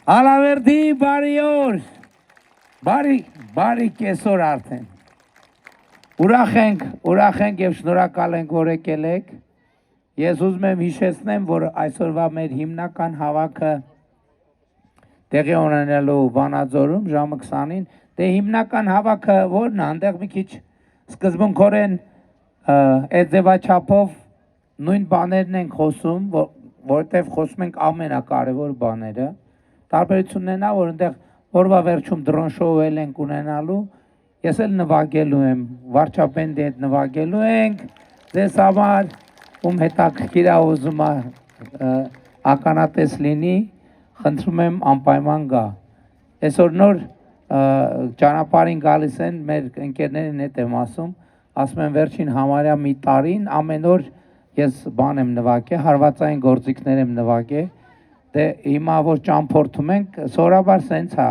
Ալավերդի բարի օր, բարի կեսօր արդեն։ Ուրախ ենք և շնորհակալ ենք, որ եկել եք։ Ես ուզում եմ հիշեցնեմ, որ այսօրվա մեր հիմնական հավաքը տեղի ունենալու Վանաձորում ժամը 20-ին, դե հիմնական հավաքը որն է, այնտեղ մի քիչ սկզբունքորեն այդ ձևաչափով նույն բաներն ենք խոսում, որովհետև խոսում ենք ամենակարևոր բաները։ Տարբերությունն է նա, որ այնտեղ օրվա վերջում դրոն շոու ենք ունենալու, ես էլ նվագելու եմ, վարչապետի հետ նվագելու ենք, ձեզ համար, ում հետաքրքիր է ուզում ականատես լինի, խնդրում եմ անպայման գա։ Այսօր նոր ճանապարհին գալիս են, մեր ընկերներին հետ եմ ասում եմ վերջին համարյա մի տարին, ամեն օր ես բան եմ նվագել, հարվածային գործիքներ եմ նվագել, դե հիմա որ ճամփորդում ենք, սովորաբար սենց է,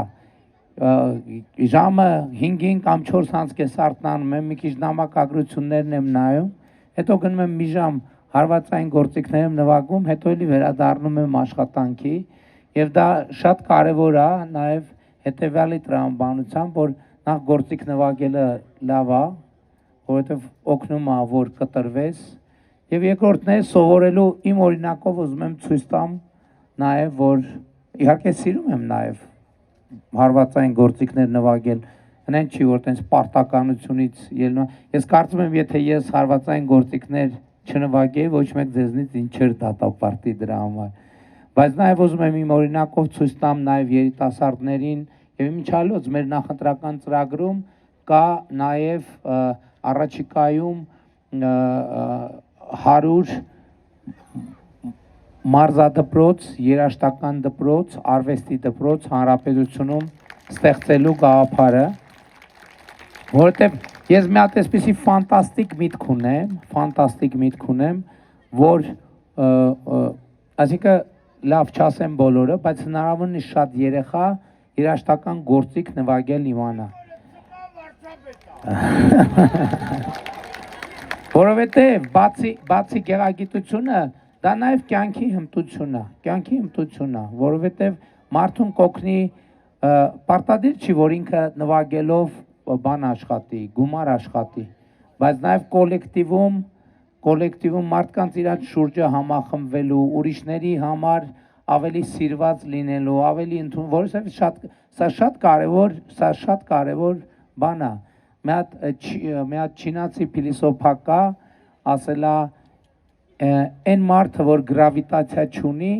ժամը 5-ին կամ 4:30 արթնանում եմ, մի քիչ նամակագրություններն եմ նայում, հետո գնում եմ մի ժամ հարվածային գործիքներ եմ նվագում, հետո էլի վերադառնում եմ աշխատանքի, եւ դա շատ կարեւոր է նաեւ հետեւյալի տրամաբանությամբ, որ նախ գործիք նվագելը լավ է, որովհետեւ օգնում է որ կտրվես, եւ երկրորդն է սովորելու իմ օրինակով ուզում եմ ցույց տամ նաեւ որ իհարկե սիրում եմ նաեւ հարվածային գործիքներ նվագել, հենց չի որ տենց պարտականությունից ելնում, ես կարծում եմ եթե ես հարվածային գործիքներ չնվագեի, ոչ մեկ ձեզնից ինձ չէր դատապարտի դրա համար, բայց նաեւ ուզում եմ իմ օրինակով ցույց տամ նաեւ երիտասարդներին եւ իմիջիալոց մեր նախընտրական ծրագրում կա նաեւ առաջիկայում 100 մարզադպրոց, երաժշտական դպրոց, արվեստի դպրոց հանրապետությունում ստեղծելու գաղափարը, որովհետև ես մի հատ այսպիսի ֆանտաստիկ միտք ունեմ, որ այսինքն լավ չասեմ բոլորը, բայց հնարավորինս շատ երեխա երաժշտական գործիք նվագել իմանա։ Որովհետև բացի գեղագիտությունը դա նաև կյանքի հմտություն է, որովհետև մարդուն կօգնի պարտադիր չի, որ ինքը նվագելով բան աշխատի, գումար աշխատի, բայց նաև կոլեկտիվում մարդկանց իրաց շուրջը համախմբվելու, ուրիշների համար ավելի սիրված լինելու, ավելի որովհետև սա շատ կարևոր բան է։ Մի հատ չինացի փիլիսոփա կա, ասել է այն մարդը, որ գրավիտացիա չունի,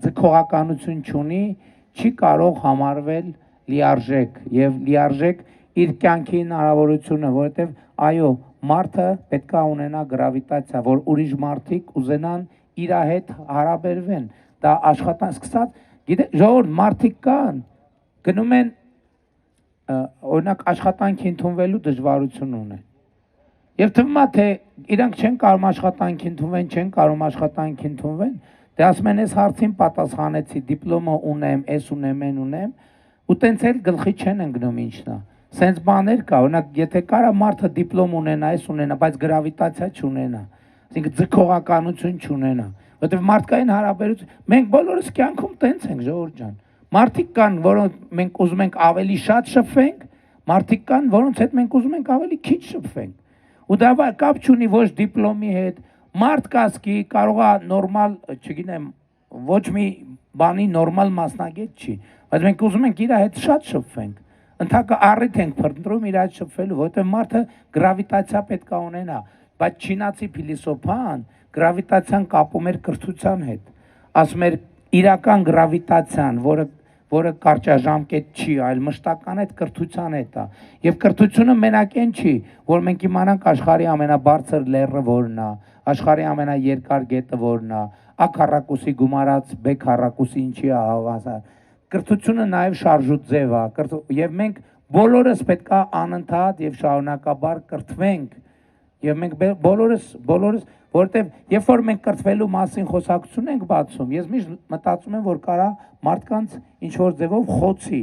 ձգողականություն չունի, չի կարող համարվել լիարժեք եւ լիարժեք իր կյանքի հնարավորությունը, որովհետեւ այո, մարդը պետք է ունենա գրավիտացիա, որ ուրիշ մարդիկ ուզենան իր հետ հարաբերվեն, դա աշխատանք սկսած, գիտեք, ժողովուրդ մարդիկ կան, գնում են օրինակ աշխատանքի ընդունվելու դժվարություն ունեն։ Եվ թվում է, թե իրանք չեն կարող աշխատանքի ընդունվեն, դե ասում են, ես հարցին պատասխանեցի, դիպլոմը ունեմ, այս ունեմ, այն ունեմ, ու տենց էլ գլխի չեն ընկնում ինչն է։ Սենց բաներ կա, օրինակ, եթե կարա մարդը դիպլոմ ունենա, այս ունենա, բայց գրավիտացիա չունենա, այսինքն ձգողականություն չունենա, որովհետև մարդկային հարաբերություն, մենք բոլորս կյանքում տենց ենք, ժողովուրդ ջան։ Մարդիկ կան, որոնց մենք ուզում ենք ավելի շատ շփվենք, մարդիկ կան, որոնց հետ մենք ուզում ենք ավելի քիչ շփվենք։ Ու դա կապ չունի ոչ դիպլոմի հետ, մարդ կասկի, կարող է նորմալ, չգիտեմ, ոչ մի բանի նորմալ մասնագետ չի, բայց մենք ուզում ենք իր հետ շատ շփվենք, ընդհակը առիթ ենք փնտրում իր հետ շփվելու, որովհետև մարդը գրավիտացիա պետք է ունենա, բայց չինացի փիլիսոփան գրավիտացիան կապում էր կրթության հետ, ասում էր իրական գրավիտացիան, որը կարճաժամկետ չի, այլ մշտական այդ կրթության հետ է, եւ կրթությունը մենակ այն չի, որ մենք իմանանք աշխարհի ամենաբարձր լեռը որն է, աշխարհի ամենաերկար գետը որն է, A քառակուսի գումարած B քառակուսի ինչի է հավասար։ Կրթությունը նաև շարժուձև է, եւ մենք բոլորս պետք է անընդհատ եւ շարունակաբար կրթվենք, եւ մենք բոլորս, որովհետեւ երբ որ մենք կրթվելու մասին խոսակցություն ենք բացում, ես միշտ մտածում եմ, որ կարա մարդկանց ինչ որ ձևով խոցի,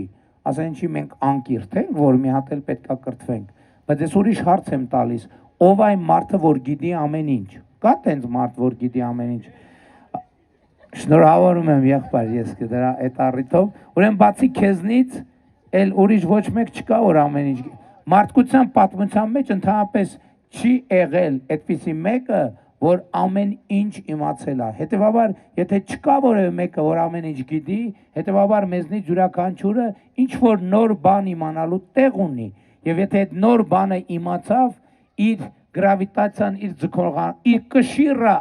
ասեն ինչի մենք անկիրթ ենք, որ մի հատ էլ պետք է կրթվենք, բայց ես ուրիշ հարց եմ տալիս, ով այն մարդը, որ գիտի ամեն ինչ, կա տենց մարդ, որ գիտի ամեն ինչ, Շնորհավորում եմ եղբայր, ես դրա այդ առիթով, ուրեմն բացի քեզնից էլ ուրիշ ոչ մեկ չկա, որ ամեն ինչ մարդկության պատմության մեջ ընդհանրապես չի եղել այդպիսի մեկը, որ ամեն ինչ իմացել է։ Հետևաբար, եթե չկա որևէ մեկը, որ ամեն ինչ գիտի, հետևաբար մեզնից յուրաքանչյուրը ինչ որ նոր բան իմանալու տեղ ունի, եւ եթե այդ նոր բանը իմացավ, իր գրավիտացիան, իր ձգողան, իր կշիռը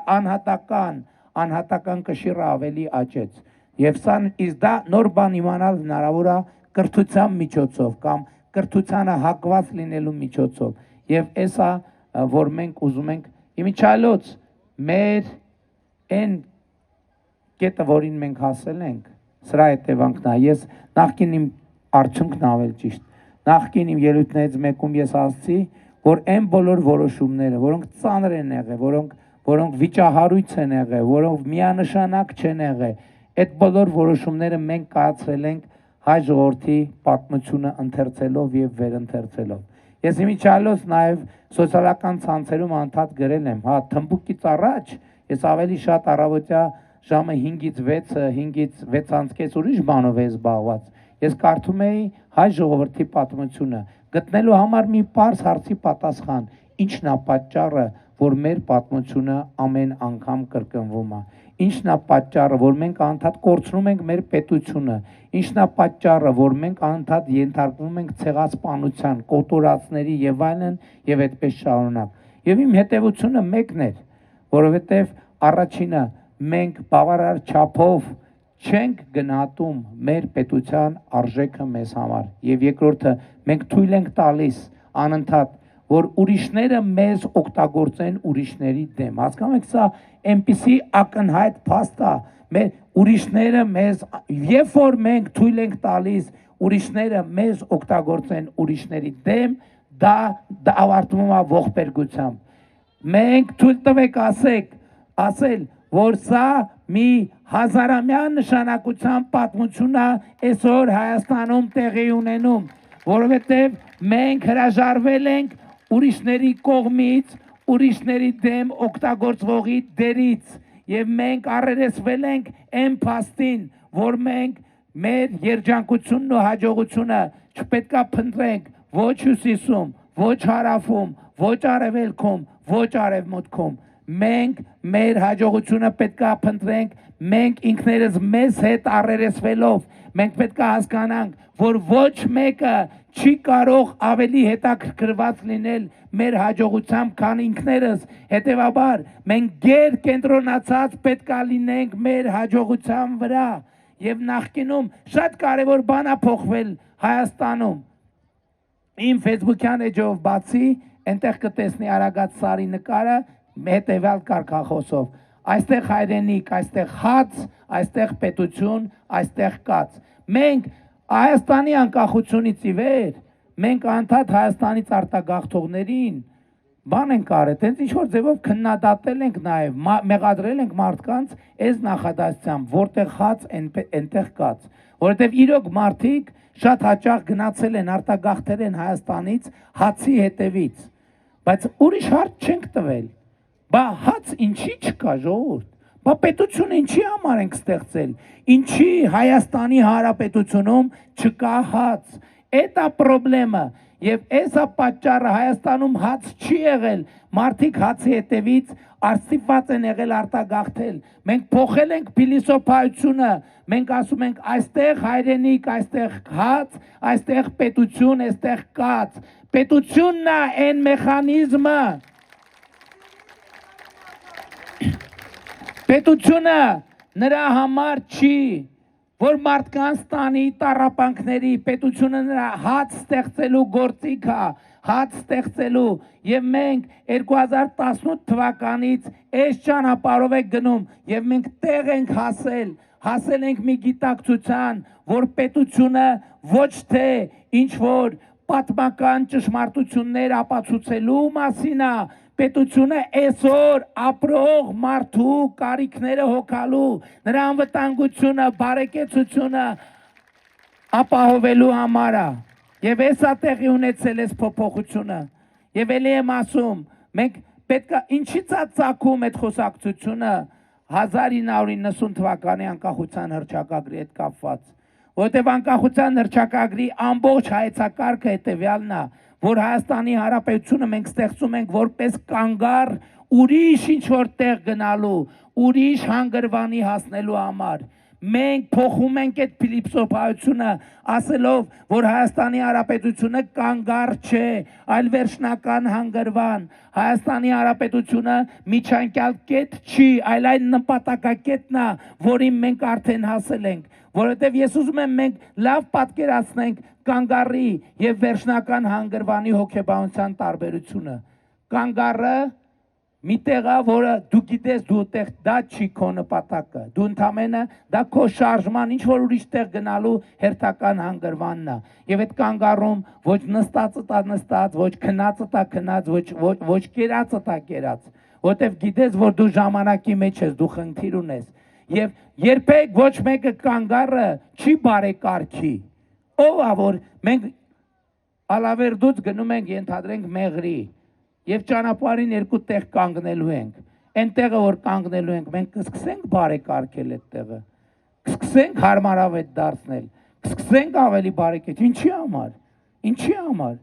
անհատական կշիռը ավելի աճեց։ Եվ սա իսկ դա նոր բան իմանալ հնարավոր է կրթության միջոցով կամ կրթությանը հակված լինելու միջոցով։ Եվ էսա, որ մենք ուզում ենք իմիջիալոց մեր այն կետը, որին մենք հասել ենք, սրա հետևանքն է։ Ես նախկին իմ արդյունքն ավել ճիշտ։ Նախկին իմ ելույթներից մեկում ես ասացի, որ այն բոլոր որոշումները, որոնք ծանր են եղել, որոնք վիճահարույց են եղել, որոնք միանշանակ չեն եղել, այդ բոլոր որոշումները մենք կայացրել ենք հայ ժողովրդի պատմությունը ընթերցելով եւ վերընթերցելով։ Ես իմիջիալոց նաեւ սոցիալական ցանցերում անդադ գրել եմ, հա, թմբուկից առաջ ես ավելի շատ առավոտյա ժամը 5-ից 6-ը, 5-ից 6:30 ուրիշ բանով էի զբաղված։ Ես կարդում էի հայ ժողովրդի պատմությունը, գտնելու համար մի պարզ հարցի պատասխան, ինչն է պատճառը, որ մեր պատմությունը ամեն անգամ կրկնվում է։ Ինչն է պատճառը, որ մենք անդադ կորցնում ենք մեր պետությունը, ինչն է պատճառը, որ մենք անդադ ենթարկվում ենք ցեղասպանության, կոտորածների եւ այլն եւ այդպես շարունակ։ Եվ իմ հետևությունը մեկն էր, որովհետեւ առաջինը մենք բավարար չափով չենք գնահատում մեր պետության արժեքը մեզ համար եւ երկրորդը մենք թույլ ենք տալիս անընդհատ որ ուրիշները մեզ օգտագործեն ուրիշների դեմ։ Հասկանում եք, սա այնպիսի ակնհայտ փաստ է, մեր ուրիշները մեզ, երբ որ մենք թույլ ենք տալիս ուրիշները մեզ օգտագործեն ուրիշների դեմ, դա ավարտվում է ողբերգությամբ։ Մենք թույլ տվեք ասել, որ սա մի հազարամյա նշանակության պատմություն է այսօր Հայաստանում տեղի ունենում, որովհետև մենք հրաժարվել ենք ուրիշների կողմից, ուրիշների դեմ օգտագործվողի դերից եւ մենք առերեսվել ենք այն փաստին, որ մենք մեր երջանկությունն ու հաջողությունը չպետքա փնտրենք ոչ հյուսիսում, ոչ հարավում, ոչ արևելքում, ոչ արևմուտքում։ Մենք մեր հաջողությունը պետքա փնտրենք մենք ինքներս մեզ հետ առերեսվելով, մենք պետքա հասկանանք, որ ոչ մեկը չի կարող ավելի հետաքրքրված լինել մեր հաջողությամբ, քան ինքներս, հետևաբար մենք գեր կենտրոնացած պետքա լինենք մեր հաջողության վրա, եւ նախկինում շատ կարևոր բան է փոխվել Հայաստանում։ Իմ Facebook-յան էջով բացի, այնտեղ կտեսնի Արագած Սարի նկարը հետևյալ կարգախոսով. այստեղ հայրենիք, այստեղ հաց, այստեղ պետություն, այստեղ կաց։ Մենք Հայաստանի անկախությունից ի վեր, մենք անդադ Հայաստանից արտագաղթողներին բան ենք արել, տենց ինչ-որ ձևով քննադատել ենք նաև, մեղադրել ենք մարդկանց այս նախադասությամբ, որտեղ հաց, այնտեղ կաց, որովհետև իրոք մարդիկ շատ հաճախ գնացել են, արտագաղթել են Հայաստանից հացի հետևից, բայց ուրիշ հարց չենք տվել, բա հաց ինչի չկա ժողովուրդ, բա պետություն ինչի համար ենք ստեղծել, ինչի Հայաստանի Հանրապետությունում չկա հաց, էտա պրոբլեմը եւ էսա պատճառը Հայաստանում հաց չի եղել, մարդիկ հացի հետևից արծիված են եղել արտագաղթել, մենք փոխել ենք փիլիսոփայությունը, մենք ասում ենք այստեղ հայրենիք, այստեղ հաց, այստեղ պետություն, այստեղ կաց, պետությունն է այն մեխանիզմը, պետությունը նրա համար չի, որ մարդկանց տանի տառապանքների, պետությունը նրա հաց ստեղծելու գործիք է, հաց ստեղծելու եւ մենք 2018 թվականից այս ճանապարհով ենք գնում եւ մենք տեղ ենք հասել ենք մի գիտակցության, որ պետությունը ոչ թե ինչ որ պատմական ճշմարտություններ ապացուցելու մասին է, պետությունը այսօր ապրող մարդու կարիքները հոգալու, նրա անվտանգությունը, բարեկեցությունը ապահովելու համար է։ Եվ էսա տեղի ունեցել էս փոփոխությունը։ Եվ ելի եմ ասում, մենք պետք է ինչի՞ց է ծագում այդ խոսակցությունը, 1990 թվականի անկախության հռչակագրի հետ կապված, որտեղ անկախության հռչակագրի ամբողջ հայեցակարգը հետևյալն է, որ Հայաստանի Հանրապետությունը մենք ստեղծում ենք որպես կանգառ ուրիշ ինչ-որ տեղ գնալու, ուրիշ հանգրվանի հասնելու համար։ Մենք փոխում ենք այդ փիլիսոփայությունը, ասելով, որ Հայաստանի Հանրապետությունը կանգառ չէ, այլ վերջնական հանգրվան։ Հայաստանի Հանրապետությունը միջանկյալ կետ չի, այլ այն նպատակակետն է, որին մենք արդեն հասել ենք, որովհետև ես ուզում եմ մենք լավ պատկերացնենք կանգառի եւ վերջնական հանգրվանի հոգեբանության տարբերությունը։ Կանգառը մի տեղը, որը դու գիտես, դու այդտեղ դա չի քո նպատակը, դու ընդամենը դա քո շարժման ինչ որ ուրիշ տեղ գնալու հերթական հանգրվանն է, եւ այդ կանգառում ոչ նստածը տա նստած, ոչ քնածը տա քնած, ոչ կերածը տա կերած, որտեվ գիտես, որ դու ժամանակի մեջ ես, դու խնդիր ունես, եւ երբեք ոչ մեկը կանգառը չի բարեկարգի, ով է որ մենք ալավերդուց գնում ենք ենթադրենք մեղրի Եվ ճանապարհին երկու տեղ կանգնելու ենք։ Այն տեղը, որ կանգնելու ենք, մենք կսկսենք բարեկարգել այդ տեղը։ Կսկսենք հարմարավետ դարձնել։ Կսկսենք ավելի բարեկարգել։ Ինչի համար։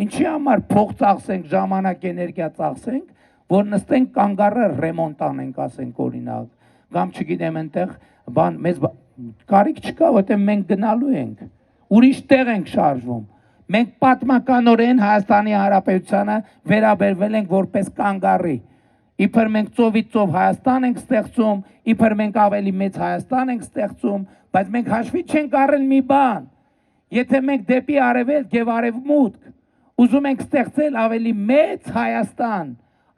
Ինչի համար փող ծախսենք, ժամանակ, էներգիա ծախսենք, որ նստենք կանգառը ռեմոնտ անենք, ասենք օրինակ։ Կամ չգիտեմ, այնտեղ բան մեզ կարիք չկա, որտեղ մենք գնալու ենք։ Ուրիշ տեղ ենք շարժվում։ Մենք պատմականորեն Հայաստանի Հանրապետությանը վերաբերվել ենք որպես կանգառի։ Իբր մենք ծովից ծով Հայաստան ենք ստեղծում, իբր մենք ավելի մեծ Հայաստան ենք ստեղծում, բայց մենք հաշվի չենք առել մի բան։ Եթե մենք դեպի արևելք եւ արևմուտք ուզում ենք ստեղծել ավելի մեծ Հայաստան,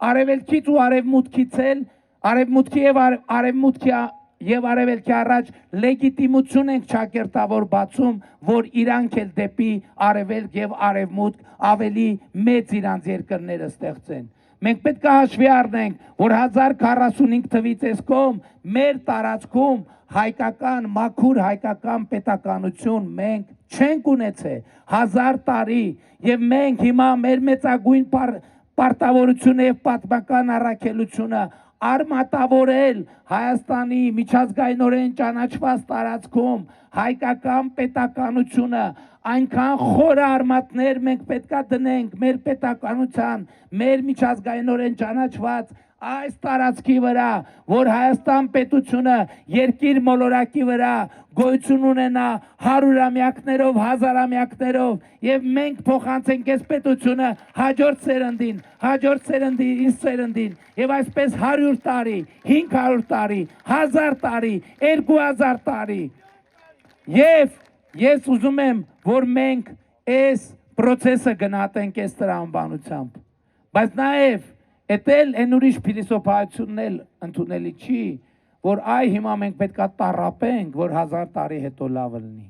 արևելքից ու արևմուտքից էլ, արևմուտքի եւ արևմուտքի Եվ արևելքի առաջ լեգիտիմություն ենք ճակերտավոր բացում, որ իրանք էլ դեպի արևելք եւ արևմուտք ավելի մեծ իրանց երկրները ստեղծեն։ Մենք պետք է հաշվի առնենք, որ 1045 թվից էսկոմ մեր տարածքում հայկական, մաքուր հայկական պետականություն մենք չենք ունեցել 1000 տարի եւ մենք հիմա մեր մեծագույն պարտավորությունը եւ պատմական առաքելությունը արմատավորել Հայաստանի միջազգայինորեն ճանաչված տարածքում հայկական պետականությունը այնքան խորը արմատներ մենք պետքա դնենք մեր պետականության, մեր միջազգայինորեն ճանաչված այս տարածքի վրա, որ Հայաստան պետությունը երկիր մոլորակի վրա գոյություն ունենա 100-ամյակներով, 1000-ամյակներով եւ մենք փոխանցենք այս պետությունը հաջորդ սերնդին, ինձ սերնդին եւ այսպես 100 տարի, 500 տարի, 1000 տարի, 2000 տարի։ Եվ ես ուզում եմ, որ մենք այս process-ը գնահատենք այս տրամաբանությամբ, բայց նաեւ Էտել են ուրիշ փիլիսոփայությունն էլ ընդունելի չի, որ այ հիմա մենք պետքա տառապենք, որ 1000 տարի հետո լավը լինի։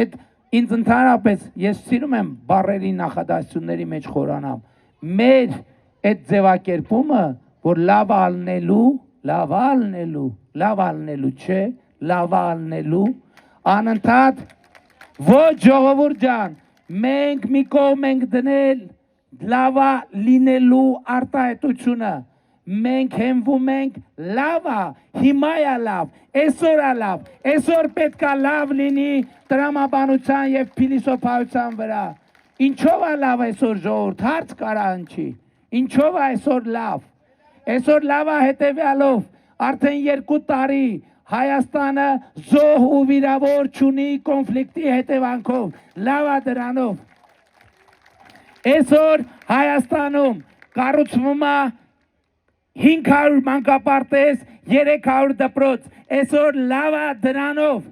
Այդ ինձ ընդհանրապես ես սիրում եմ բառերի նախադասությունների մեջ խորանամ։ Մեր այդ ձևակերպումը, որ լավը ալնելու չէ, լավը ալնելու անընդհատ ոչ ժողովուրդ ջան, մենք մի կողմ ենք դնել լավա լինելու արտահայտությունը, մենք հենվում ենք լավա, հիմա է լավ, այսօր է լավ, այսօր պետքա լավ լինի տրամաբանության եւ փիլիսոփայության վրա։ Ինչով է լավ այսօր ժողովուրդ, հարց կարա հնչի, ինչով է այսօր լավ։ Այսօր լավա հետեւյալով, արդեն 2 տարի Հայաստանը զոհ ու վիրավոր չունի կոնֆլիկտի հետևանքով, լավա դրանով։ Այսօր Հայաստանում կառուցվում է 500 մանկապարտեզ, 300 դպրոց, այսօր լավ է դրանով։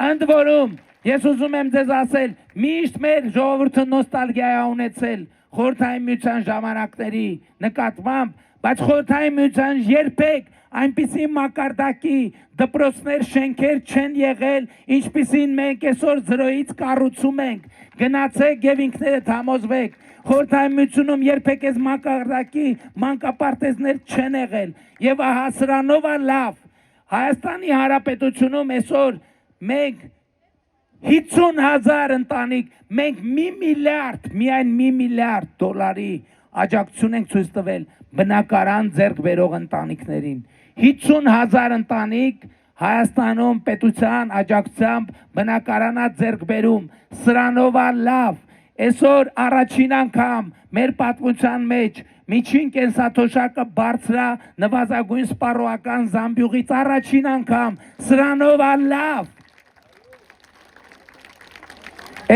Ընդ որում, ես ուզում եմ ձեզ ասել, միշտ մեր ժողովուրդը նոստալգիա է ունեցել Խորհրդային Միության ժամանակների նկատմամբ, բայց Խորհրդային Միության երբեք այնպիսի մակարդակի դպրոցներ, շենքեր չեն եղել, ինչպիսին մենք այսօր 0-ից կառուցում ենք։ Գնացեք եւ ինքներդ համոզվեք։ Խորհրդային Միությունում երբեք այս մակարդակի մանկապարտեզներ չեն եղել եւ ահա սրանով է լավ։ Հայաստանի Հանրապետությունում այսօր մենք 50,000 ընտանիք, մենք միայն 1 միլիարդ դոլարի աջակցություն ենք ցույց տվել բնակարան ձեռք բերող ընտանիքներին։ 50,000 ընտանիք Հայաստանում պետության աջակցությամբ բնակարանա ձեռք բերում, սրանով լավ, այսօր առաջին անգամ մեր պատմության մեջ միջին կենսաթոշակը բարձրա նվազագույն սպառողական զամբյուղից առաջին անգամ, սրանով լավ։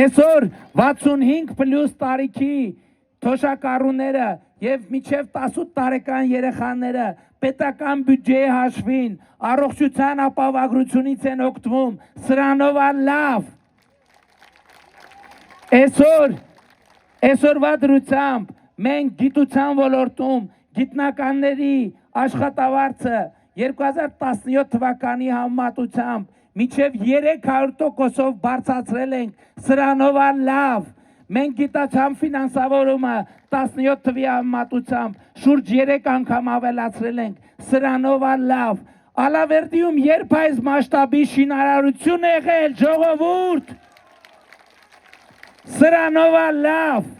Այսօր 65 պլյուս տարիքի թոշակառուները եւ մինչեւ 18 տարեկան երեխաները պետական բյուջեի հաշվին առողջության ապահովագրությունից են օգտվում, սրանով լավ։ Այսօրվա դրությամբ մենք գիտության ոլորտում գիտնականների աշխատավարձը 2017 թվականի համեմատությամբ մինչև 300%-ով բարձրացրել ենք, սրանով լավ։ Մենք գիտության ֆինանսավորումը 17 թվականի համեմատությամբ շուրջ 3 անգամ ավելացրել ենք, սրանով լավ։ Ալավերդիում երբ այս մասշտաբի շինարարություն եղել, ժողովուրդ, սրանով լավ։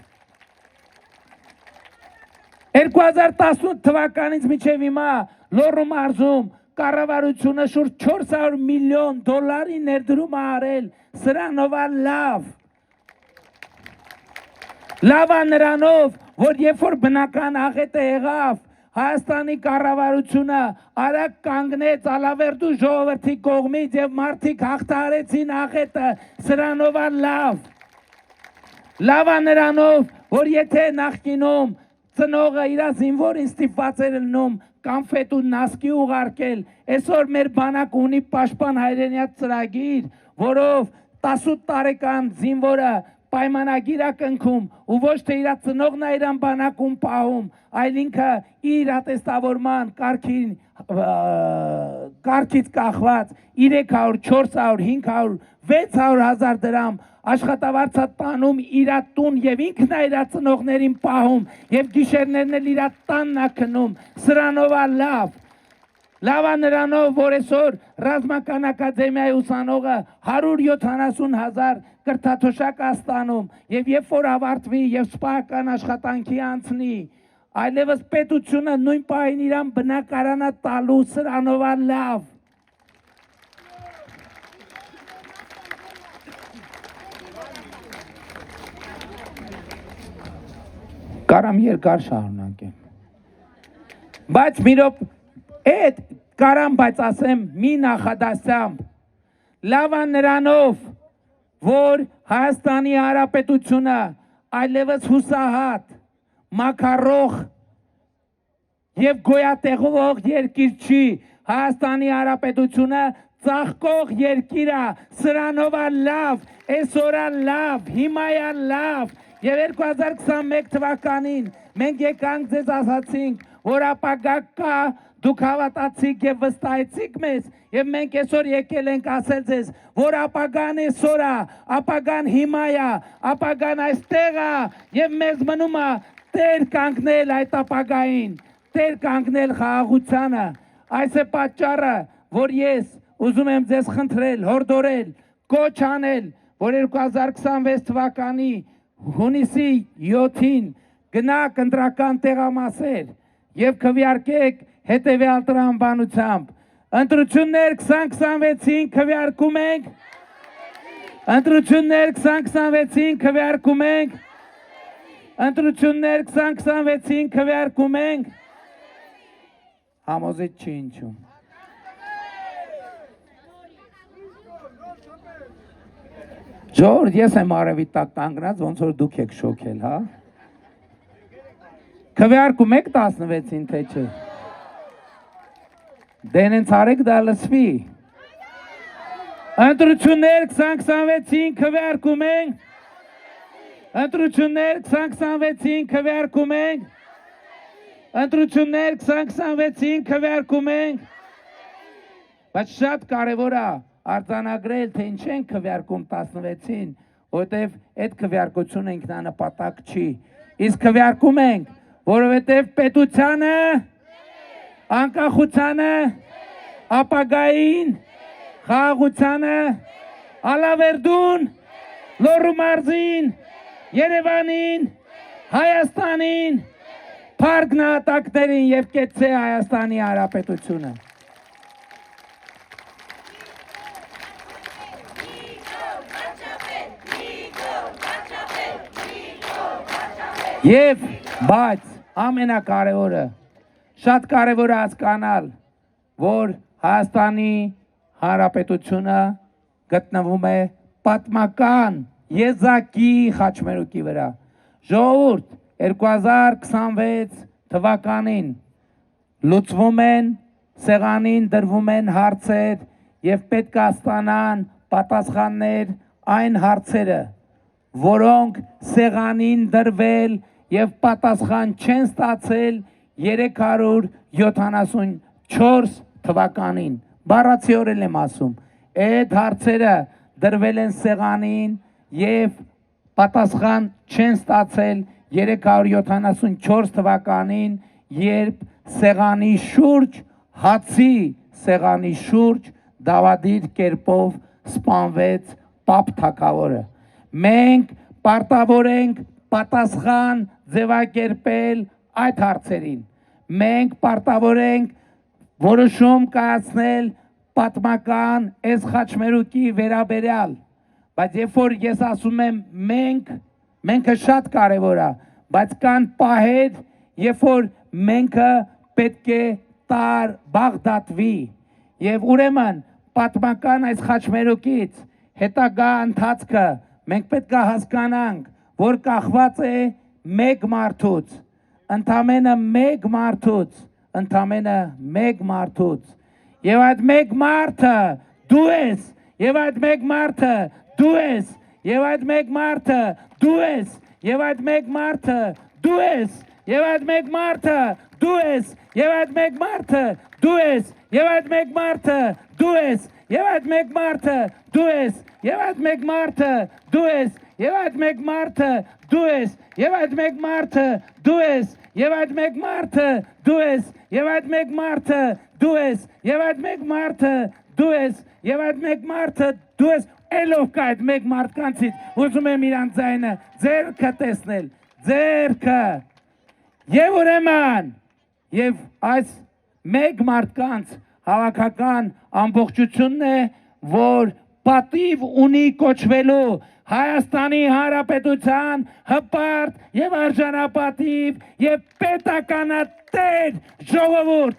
2018 թվականից մինչև հիմա Լոռու մարզում կառավարությունը շուրջ 400 միլիոն դոլարի ներդրում է արել, սրանով լավ։ Լավ է նրանով, որ երբ որ բնական աղետը եղավ, Հայաստանի կառավարությունը արագ կանգնեց Ալավերդու ժողովրդի կողմից եւ մարդիկ հաղթահարեցին աղետը, սրանով լավ։ Լավ է նրանով, որ եթե նախկինում ծնողը իր զինվորին ստիպված էր լինում կամֆետ ու նասկի ուղարկել, այսօր մեր բանակը ունի պաշտպան հայրենիաց ծրագիր, որով 18 տարեկան զինվորը պայմանագիր է կնքում ու ոչ թե իր ծնողն է իրան բանակում պահում, այլ ինքը իր ատեստավորման կարգից կախված 300, 400, 500, 600 հազար դրամ աշխատավարձը տանում իր տուն եւ ինքն է իր ծնողներին պահում եւ գիշերներն էլ իր տանն է քնում, սրանով լավ։ Լավ է նրանով, որ այսօր ռազմական ակադեմիայի ուսանողը 170,000 կրթաթոշակ է ստանում եւ երբ որ ավարտվի եւ սպայական աշխատանքի անցնի, այլևս պետությունը նույն պահին իրան բնակարանա տալու, սրանով լավ։ Կարամ երկար շարունակեմ, բայց մի րոպե այդ կարամ, բայց ասեմ մի նախադասությամբ, լավ է նրանով, որ Հայաստանի Հանրապետությունը այլևս հուսահատ, մաքարող եւ գոյատևող երկիր չի, Հայաստանի Հանրապետությունը ծաղկող երկիր է, սրանով լավ, այսօր լավ, հիմա լավ։ Եվ 2021 թվականին մենք եկանք ձեզ ասացինք, որ ապագա կա, դուք հավատացիք եւ վստահեցիք մեզ, եւ մենք այսօր եկել ենք ասել ձեզ, որ ապագան այսօր է, ապագան հիմա է, ապագան այստեղ է, եւ մեզ մնում է տեր կանգնել այդ ապագային, տեր կանգնել խաղաղությանը։ Այս է պատճառը, որ ես ուզում եմ ձեզ խնդրել, հորդորել, կոչ անել, որ 2026 թվականի հունիսի 7-ին գնաք ընտրական տեղամասեր եւ քվեարկեք հետեւյալ տրամաբանությամբ. ընտրություններ 2026-ին քվեարկում ենք, ընտրություններ 2026-ին քվեարկում ենք, ընտրություններ 2026-ին քվեարկում ենք, համոզիչ չի ինչու։ Ժողովուրդ, ես եմ արևի տակ կանգնած, ոնց որ դուք եք շոքել, հա։ Քվեարկում եք 16-ին, թե չէ։ Դե նենց արեք դա լսվի։ Ընտրություններ 2026-ին քվեարկում ենք, ընտրություններ 2026-ին քվեարկում ենք, ընտրություններ 2026-ին քվեարկում ենք, բայց շատ կարևոր է արձանագրել, թե ինչ են քվեարկում 16-ին, որովհետև այդ քվեարկությունը ինքնանպատակ չի։ Իսկ քվեարկում ենք, որովհետև պետությանը, անկախությանը, ապագային, խաղաղությանը, Ալավերդուն, Լոռու մարզին, Երևանին, Հայաստանին, փառք նահատակներին եւ կեցցե Հայաստանի Հանրապետությունը։ Եվ բայց ամենակարևորը շատ կարևոր է հասկանալ, որ Հայաստանի Հանրապետությունը գտնվում է պատմական եզակի խաչմերուկի վրա։ Ժողովուրդ 2026 թվականին լուծվում են, սեղանին դրվում են հարցեր եւ պետք է ստանան պատասխաններ այն հարցերը, որոնք սեղանին դրվել եւ պատասխան չեն ստացել 374 թվականին։ Բառացիորեն եմ ասում, այդ հարցերը դրվել են սեղանին եւ պատասխան չեն ստացել 374 թվականին, երբ սեղանի շուրջ, հացի սեղանի շուրջ դավադիր կերպով սպանվեց Պապ թագավորը։ Մենք պարտավոր ենք պատասխան ձևակերպել այդ հարցերին։ Մենք պարտավոր ենք որոշում կայացնել պատմական այս խաչմերուկի վերաբերյալ, բայց երբ որ ես ասում եմ մենքը շատ կարևոր է, բայց կան պահեր, երբ որ մենքը պետք է բաղդատվի, եւ ուրեմն պատմական այս խաչմերուկից հետագա ընթացքը մենք պետք է հասկանանք, որ կախված է մեկ մարդուց, ընդամենը մեկ մարդուց, եւ այդ մեկ մարդը դու ես, եւ այդ մեկ մարդը դու ես, եւ այդ մեկ մարդը դու ես, եւ այդ մեկ մարդը դու ես, եւ այդ մեկ մարդը դու ես, եւ այդ մեկ մարդը դու ես, եւ այդ մեկ մարդը դու ես, եւ այդ մեկ մարդը դու ես, եւ այդ մեկ մարդը դու ես, եւ այդ մեկ մարդը դու ես, եւ այդ մեկ մարդը դու ես, եւ այդ մեկ մարդը դու ես, եւ այդ մեկ մարդը դու ես, եւ այդ մեկ մարդը դու ես, եւ այդ մեկ մարդը դու ես, ելով կա այդ մեկ մարդկանցից, ուզում եմ իրանց ձայնը ձեռքը տեսնել, ձեռքը, եւ ուրեմն, եւ այս մեկ մարդկանց հավաքական ամբողջությունն է, որ պատիվ ունի կոչվելու Հայաստանի Հանրապետության հպարտ եւ արժանապատիվ եւ պետականատեր ժողովուրդ,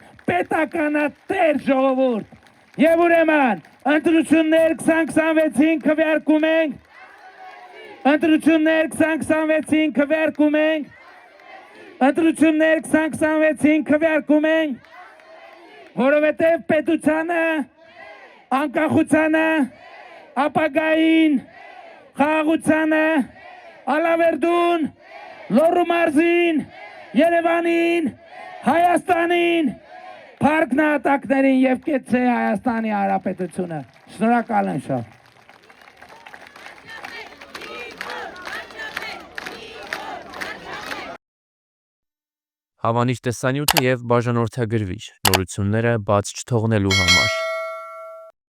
եւ ուրեմն ընտրություններ 2026-ին քվեարկում ենք, որովհետև պետությանը, անկախությանը, ապագային, խաղաղությանը, Ալավերդուն, Լոռու մարզին, Երևանին, Հայաստանին, փառքնահատակներին եւ կեցե Հայաստանի Հանրապետությունը։ Շնորհակալ եմ շատ։ Հավանիչ տեսանյութը եւ բաժանորդագրվիչ նորությունները բաց չթողնելու համար։